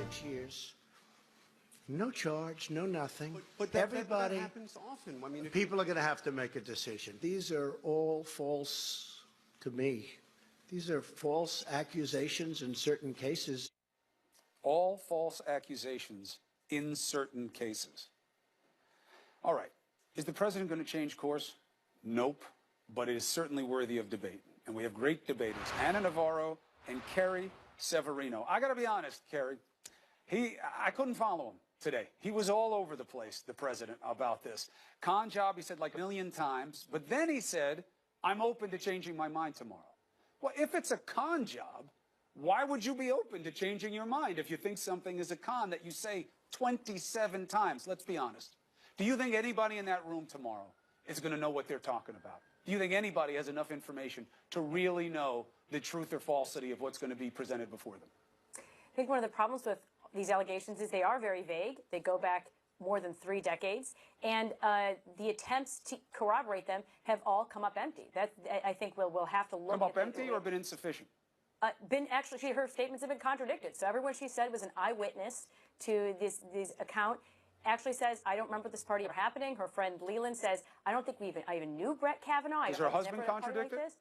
6 years. No charge, no nothing. But that happens often. I mean, people are going to have to make a decision. These are all false, to me. These are false accusations in certain cases. All false accusations in certain cases. All right. Is the president going to change course? Nope. But it is certainly worthy of debate. And we have great debaters, Anna Navarro and Carrie Secerino. I got to be honest, Carrie, I couldn't follow him today. He was all over the place, the president, about this. Con job, he said like 1 million times. But then he said, I'm open to changing my mind tomorrow. Well, if it's a con job, why would you be open to changing your mind if you think something is a con that you say 27 times? Let's be honest. Do you think anybody in that room tomorrow is going to know what they're talking about? Do you think anybody has enough information to really know the truth or falsity of what's going to be presented before them? I think one of the problems with these allegations is they are very vague. They go back more than 3 decades, and the attempts to corroborate them have all come up empty. That I think we'll have to look. Come up empty or been insufficient? Actually, her statements have been contradicted. So everyone she said was an eyewitness to this account actually says, I don't remember this party ever happening. Her friend Leland says, I don't think I even knew Brett Kavanaugh. Does her husband contradict it?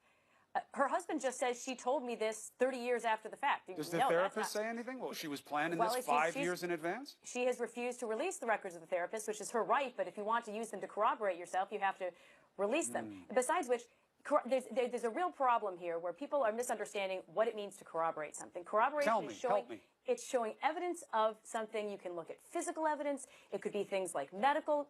Her husband just says she told me this 30 years after the fact. Does the therapist say anything? Well, she was planning this 5 years in advance? She has refused to release the records of the therapist, which is her right, but if you want to use them to corroborate yourself, you have to release them. Besides which, there's a real problem here where people are misunderstanding what it means to corroborate something. Corroboration is showing... Help me. It's showing evidence of something. You can look at physical evidence. It could be things like medical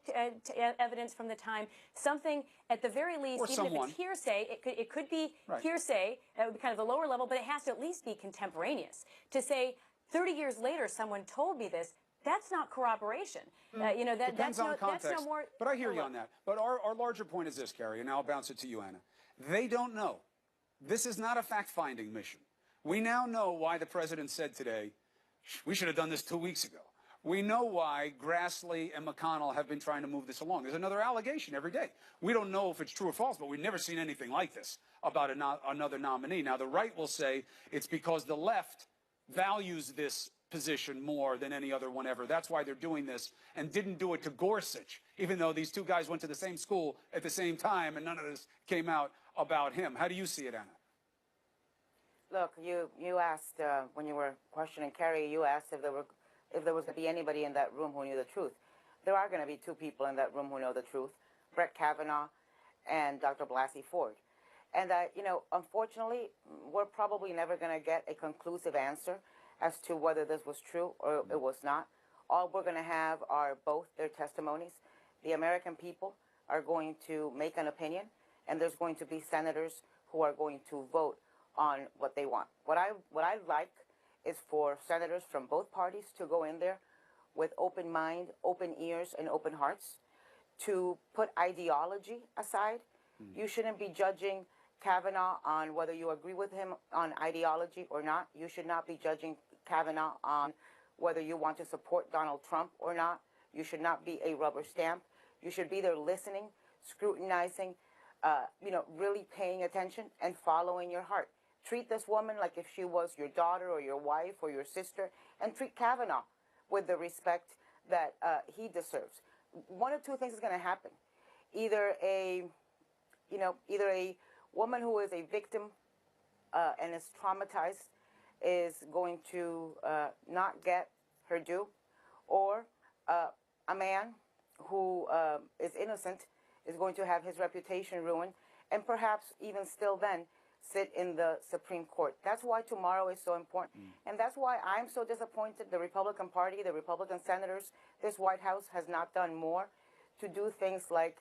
evidence from the time. Something, at the very least, even if it's hearsay, it could be hearsay. That would be kind of the lower level, but it has to at least be contemporaneous. To say 30 years later someone told me this, that's not corroboration. You know, Depends on context. That's no more. But I hear you on that. But our larger point is this, Carrie, and now I'll bounce it to you, Anna. They don't know. This is not a fact-finding mission. We now know why the president said today, we should have done this 2 weeks ago. We know why Grassley and McConnell have been trying to move this along. There's another allegation every day. We don't know if it's true or false, but we've never seen anything like this about another nominee. Now, the right will say it's because the left values this position more than any other one ever. That's why they're doing this, and didn't do it to Gorsuch, even though these two guys went to the same school at the same time, and none of this came out about him. How do you see it, Anna? Look, you asked, when you were questioning Carrie, you asked if there was going to be anybody in that room who knew the truth. There are going to be 2 people in that room who know the truth, Brett Kavanaugh and Dr. Blasey Ford. And, you know, unfortunately, we're probably never going to get a conclusive answer as to whether this was true or it was not. All we're going to have are both their testimonies. The American people are going to make an opinion, and there's going to be senators who are going to vote on what they want. What I like is for senators from both parties to go in there with open mind, open ears, and open hearts, to put ideology aside. You shouldn't be judging Kavanaugh on whether you agree with him on ideology or not. You should not be judging Kavanaugh on whether you want to support Donald Trump or not. You should not be a rubber stamp. You should be there listening, scrutinizing, you know, really paying attention and following your heart. Treat this woman like if she was your daughter or your wife or your sister, and treat Kavanaugh with the respect that he deserves. One of 2 things is going to happen. Either a woman who is a victim and is traumatized is going to not get her due, or a man who is innocent is going to have his reputation ruined, and perhaps even still then sit in the Supreme Court. That's why tomorrow is so important. And that's why I'm so disappointed the Republican Party, the Republican senators, this White House has not done more to do things like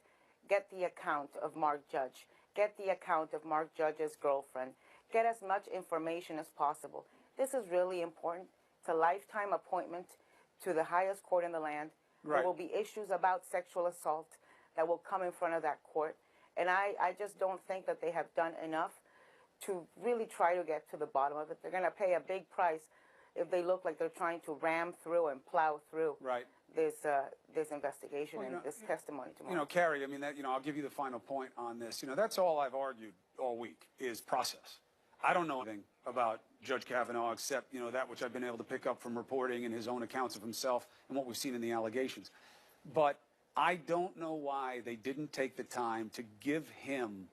get the account of Mark Judge, get the account of Mark Judge's girlfriend, get as much information as possible. This is really important. It's a lifetime appointment to the highest court in the land. There will be issues about sexual assault that will come in front of that court. And I just don't think that they have done enough to really try to get to the bottom of it. They're going to pay a big price if they look like they're trying to ram through and plow through this investigation and this testimony tomorrow. You know, Carrie, I mean, I'll give you the final point on this. You know, that's all I've argued all week is process. I don't know anything about Judge Kavanaugh, except, that which I've been able to pick up from reporting and his own accounts of himself and what we've seen in the allegations. But I don't know why they didn't take the time to give him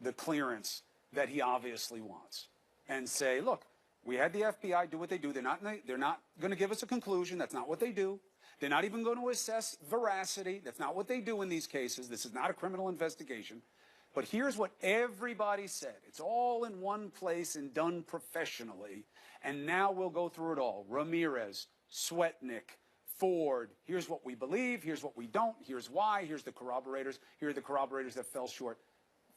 the clearance that he obviously wants and say, look, we had the FBI do what they do. They're not going to give us a conclusion. That's not what they do. They're not even going to assess veracity. That's not what they do in these cases. This is not a criminal investigation. But here's what everybody said. It's all in one place and done professionally. And now we'll go through it all. Ramirez, Swetnick, Ford. Here's what we believe. Here's what we don't. Here's why. Here's the corroborators. Here are the corroborators that fell short.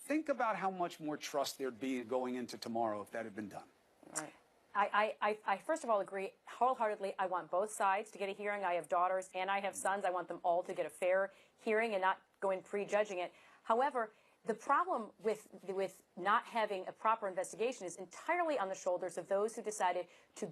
Think about how much more trust there'd be going into tomorrow if that had been done. Right. I first of all agree wholeheartedly. I want both sides to get a hearing. I have daughters and I have sons. I want them all to get a fair hearing and not go in prejudging it. However, the problem with not having a proper investigation is entirely on the shoulders of those who decided to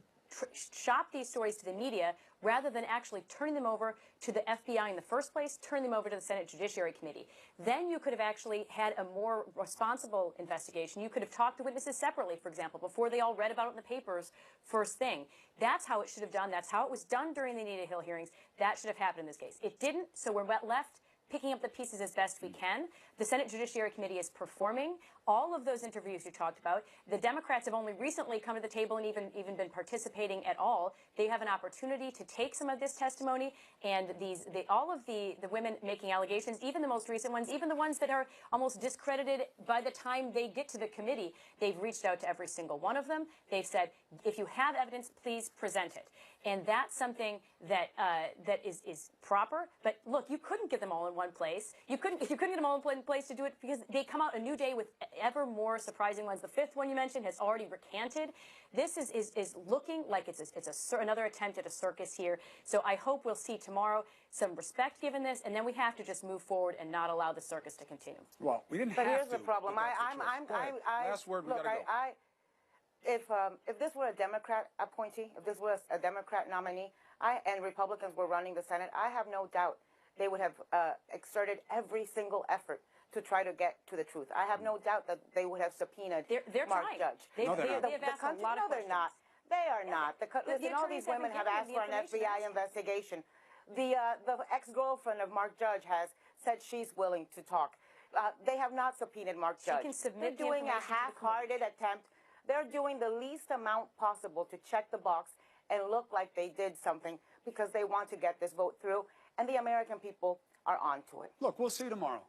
shop these stories to the media rather than actually turning them over to the FBI in the first place, turn them over to the Senate Judiciary Committee. Then you could have actually had a more responsible investigation. You could have talked to witnesses separately, for example, before they all read about it in the papers first thing. That's how it should have done. That's how it was done during the Anita Hill hearings. That should have happened in this case. It didn't, so we're left picking up the pieces as best we can. The Senate Judiciary Committee is performing all of those interviews you talked about. The Democrats have only recently come to the table and even been participating at all. They have an opportunity to take some of this testimony and all of the women making allegations, even the most recent ones, even the ones that are almost discredited by the time they get to the committee. They've reached out to every single one of them. They've said, if you have evidence, please present it. And that's something that is proper. But look, you couldn't get them all in one place. You couldn't get them all in one place to do it because they come out a new day with ever more surprising ones. The fifth one you mentioned has already recanted. This is looking like it's another attempt at a circus here. So I hope we'll see tomorrow some respect given this, and then we have to just move forward and not allow the circus to continue. Well, we didn't But have here's to. the problem. Last word, we gotta go. If this were a Democrat appointee, if this was a Democrat nominee, and Republicans were running the Senate, I have no doubt they would have exerted every single effort to try to get to the truth. I have no doubt that they would have subpoenaed Mark Judge. They've asked a lot of questions. They're not. They are not. Listen, all these women have asked for an FBI investigation. The ex-girlfriend of Mark Judge has said she's willing to talk. They have not subpoenaed Mark Judge. She can submit They're doing a half-hearted attempt. They're doing the least amount possible to check the box and look like they did something because they want to get this vote through, and the American people are on to it. Look, we'll see tomorrow.